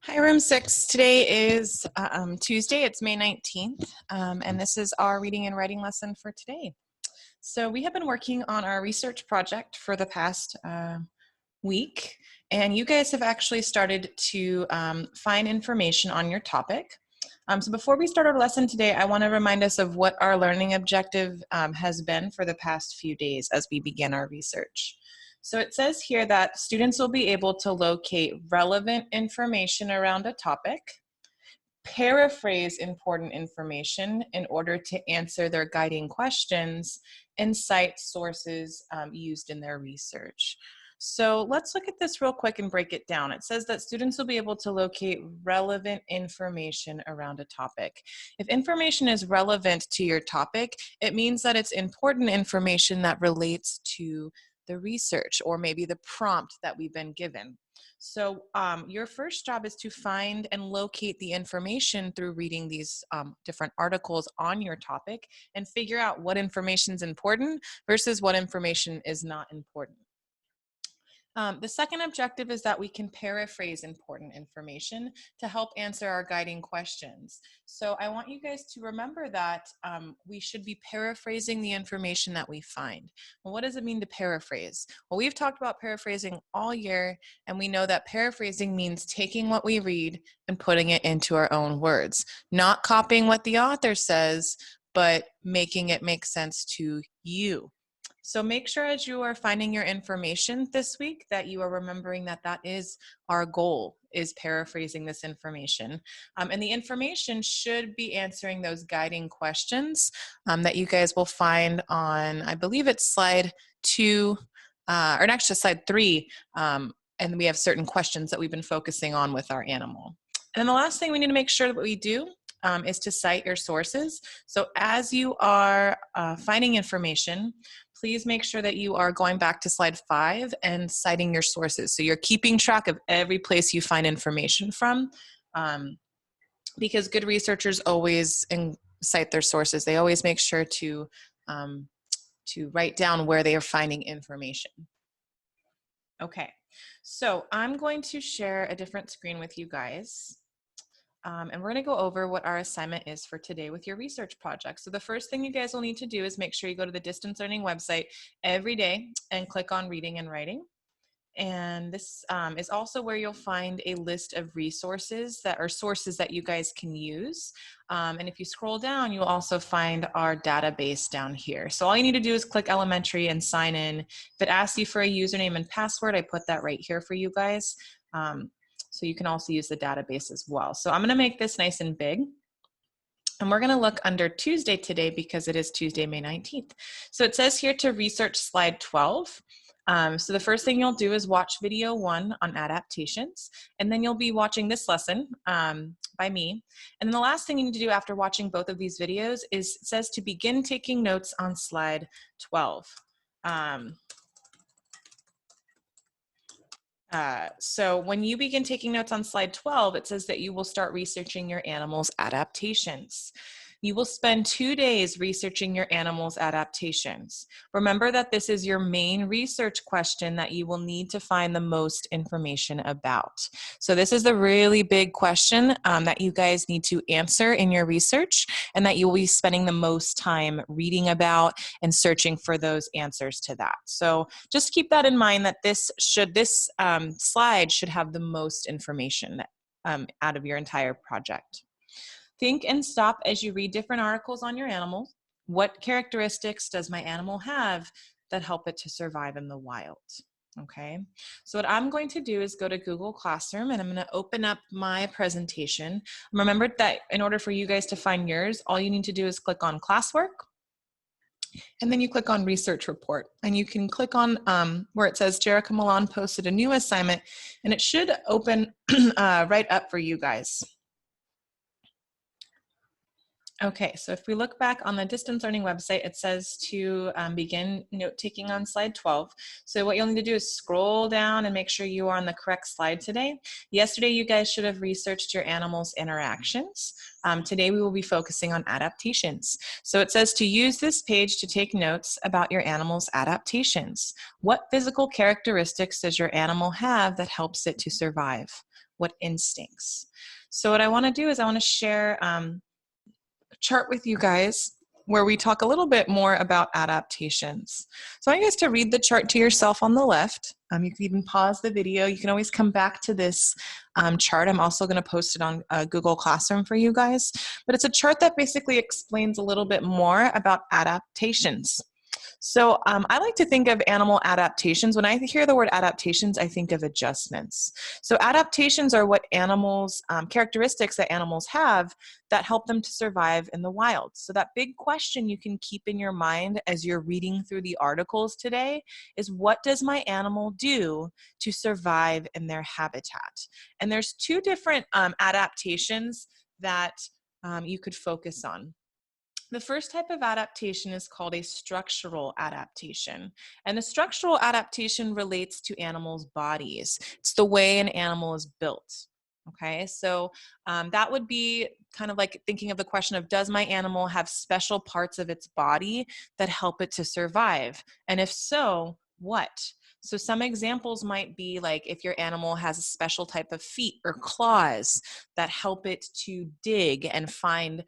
Hi, Room 6. Today is Tuesday. It's May 19th, and this is our reading and writing lesson for today. So we have been working on our research project for the past week, and you guys have actually started to find information on your topic. So before we start our lesson today, I want to remind us of what our learning objective has been for the past few days as we begin our research. So it says here that students will be able to locate relevant information around a topic, paraphrase important information in order to answer their guiding questions, and cite sources used in their research. So let's look at this real quick and break it down. It says that students will be able to locate relevant information around a topic. If information is relevant to your topic, it means that it's important information that relates to the research or maybe the prompt that we've been given. So your first job is to find and locate the information through reading these different articles on your topic and figure out what information is important versus what information is not important. The second objective is that we can paraphrase important information to help answer our guiding questions. So I want you guys to remember that we should be paraphrasing the information that we find. Well, what does it mean to paraphrase? Well, we've talked about paraphrasing all year, and we know that paraphrasing means taking what we read and putting it into our own words, not copying what the author says, but making it make sense to you. So make sure as you are finding your information this week that you are remembering that that is our goal, is paraphrasing this information. And the information should be answering those guiding questions that you guys will find on, I believe it's slide 2, or actually slide 3, and we have certain questions that we've been focusing on with our animal. And then the last thing we need to make sure that we do is to cite your sources. So as you are finding information, please make sure that you are going back to slide 5 and citing your sources. So you're keeping track of every place you find information from, because good researchers always cite their sources. They always make sure to write down where they are finding information. Okay, so I'm going to share a different screen with you guys. And we're going to go over what our assignment is for today with your research project. So the first thing you guys will need to do is make sure you go to the distance learning website every day and click on reading and writing. And this is also where you'll find a list of resources that are sources that you guys can use. And if you scroll down, you'll also find our database down here. So all you need to do is click elementary and sign in. If it asks you for a username and password, I put that right here for you guys. So you can also use the database as well. So I'm going to make this nice and big. And we're going to look under Tuesday today because it is Tuesday, May 19th. So it says here to research slide 12. So the first thing you'll do is watch video 1 on adaptations, and then you'll be watching this lesson by me. And then the last thing you need to do after watching both of these videos is it says to begin taking notes on slide 12. So when you begin taking notes on slide 12, it says that you will start researching your animal's adaptations. You will spend 2 days researching your animal's adaptations. Remember that this is your main research question that you will need to find the most information about. So this is the really big question that you guys need to answer in your research, and that you will be spending the most time reading about and searching for those answers to that. So just keep that in mind, that this slide should have the most information out of your entire project. Think and stop as you read different articles on your animal. What characteristics does my animal have that help it to survive in the wild? Okay, so what I'm going to do is go to Google Classroom, and I'm going to open up my presentation. Remember that in order for you guys to find yours, all you need to do is click on classwork, and then you click on research report, and you can click on where it says Jerica Milan posted a new assignment, and it should open right up for you guys. Okay, so if we look back on the distance learning website, it says to begin note taking on slide 12. So what you'll need to do is scroll down and make sure you are on the correct slide today. Yesterday, you guys should have researched your animal's interactions. Today, we will be focusing on adaptations. So it says to use this page to take notes about your animal's adaptations. What physical characteristics does your animal have that helps it to survive? what instincts. So what I want to do is I want to share a chart with you guys where we talk a little bit more about adaptations. So I want you guys to read the chart to yourself on the left. You can even pause the video. You can always come back to this chart. I'm also going to post it on Google Classroom for you guys. But it's a chart that basically explains a little bit more about adaptations. So I like to think of animal adaptations. When I hear the word adaptations, I think of adjustments. So adaptations are what animals, characteristics that animals have that help them to survive in the wild. So that big question you can keep in your mind as you're reading through the articles today is, what does my animal do to survive in their habitat? And there's two different adaptations that you could focus on. The first type of adaptation is called a structural adaptation. And the structural adaptation relates to animals' bodies. It's the way an animal is built. Okay, so that would be kind of like thinking of the question of, does my animal have special parts of its body that help it to survive? And if so, what? So some examples might be like if your animal has a special type of feet or claws that help it to dig and find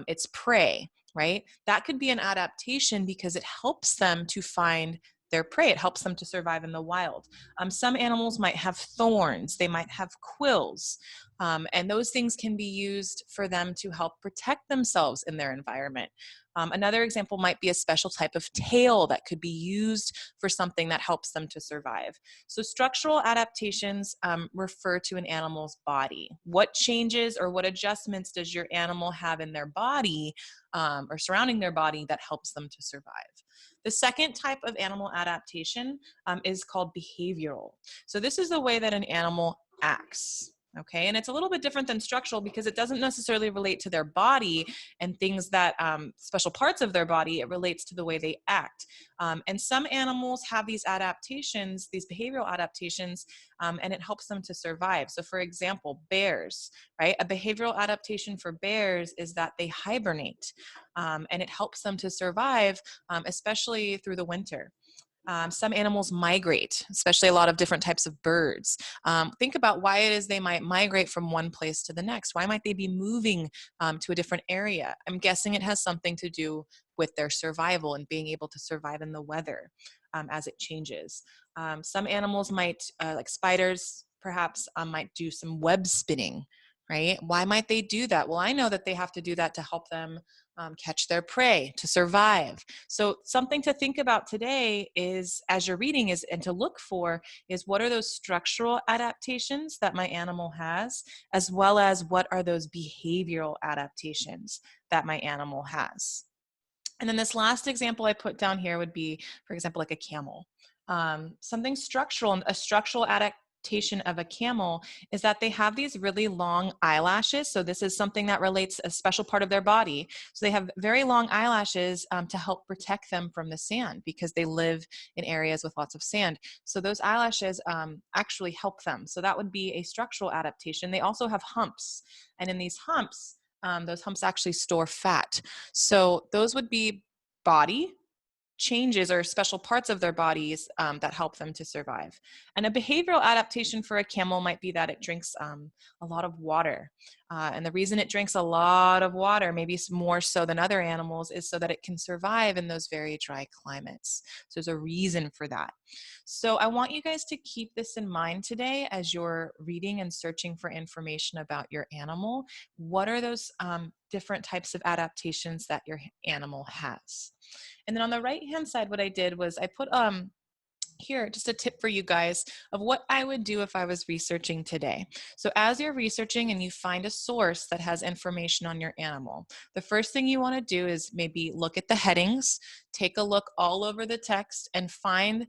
its prey, right? That could be an adaptation because it helps them to find their prey. It helps them to survive in the wild. Some animals might have thorns. They might have quills. And those things can be used for them to help protect themselves in their environment. Another example might be a special type of tail that could be used for something that helps them to survive. So structural adaptations refer to an animal's body. What changes or what adjustments does your animal have in their body or surrounding their body that helps them to survive? The second type of animal adaptation is called behavioral. So this is the way that an animal acts. Okay, and it's a little bit different than structural because it doesn't necessarily relate to their body and things that special parts of their body. It relates to the way they act. And some animals have these adaptations, these behavioral adaptations, and it helps them to survive. So for example, bears, right? A behavioral adaptation for bears is that they hibernate, and it helps them to survive, especially through the winter. Some animals migrate, especially a lot of different types of birds. Think about why it is they might migrate from one place to the next. Why might they be moving to a different area? I'm guessing it has something to do with their survival and being able to survive in the weather as it changes. Some animals might, like spiders, perhaps might do some web spinning, right? Why might they do that? Well, I know that they have to do that to help them catch their prey, to survive. So something to think about today is, as you're reading, is and to look for is, what are those structural adaptations that my animal has, as well as what are those behavioral adaptations that my animal has. And then this last example I put down here would be, for example, like a camel. Something structural, a structural adaptation of a camel is that they have these really long eyelashes. So this is something that relates a special part of their body. So they have very long eyelashes to help protect them from the sand because they live in areas with lots of sand. So those eyelashes actually help them. So that would be a structural adaptation. They also have humps. And in these humps, those humps actually store fat. So those would be body changes or special parts of their bodies that help them to survive. And a behavioral adaptation for a camel might be that it drinks a lot of water. And the reason it drinks a lot of water, maybe more so than other animals, is so that it can survive in those very dry climates. So there's a reason for that. So I want you guys to keep this in mind today as you're reading and searching for information about your animal. What are those different types of adaptations that your animal has? And then on the right-hand side, what I did was I put here just a tip for you guys of what I would do if I was researching today. So as you're researching and you find a source that has information on your animal, the first thing you want to do is maybe look at the headings, take a look all over the text, and find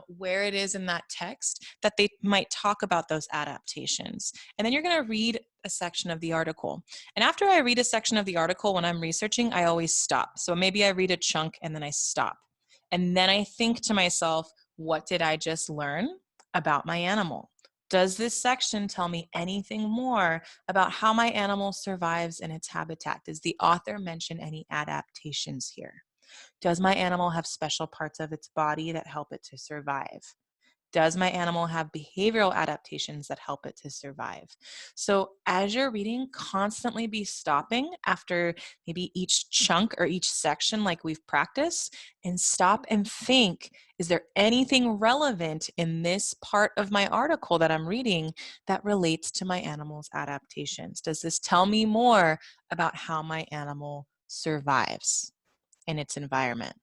where it is in that text that they might talk about those adaptations. And then you're going to read a section of the article. And after I read a section of the article, when I'm researching, I always stop. So maybe I read a chunk and then I stop. And then I think to myself, what did I just learn about my animal? Does this section tell me anything more about how my animal survives in its habitat? Does the author mention any adaptations here? Does my animal have special parts of its body that help it to survive? Does my animal have behavioral adaptations that help it to survive? So as you're reading, constantly be stopping after maybe each chunk or each section like we've practiced, and stop and think, is there anything relevant in this part of my article that I'm reading that relates to my animal's adaptations? Does this tell me more about how my animal survives in its environment?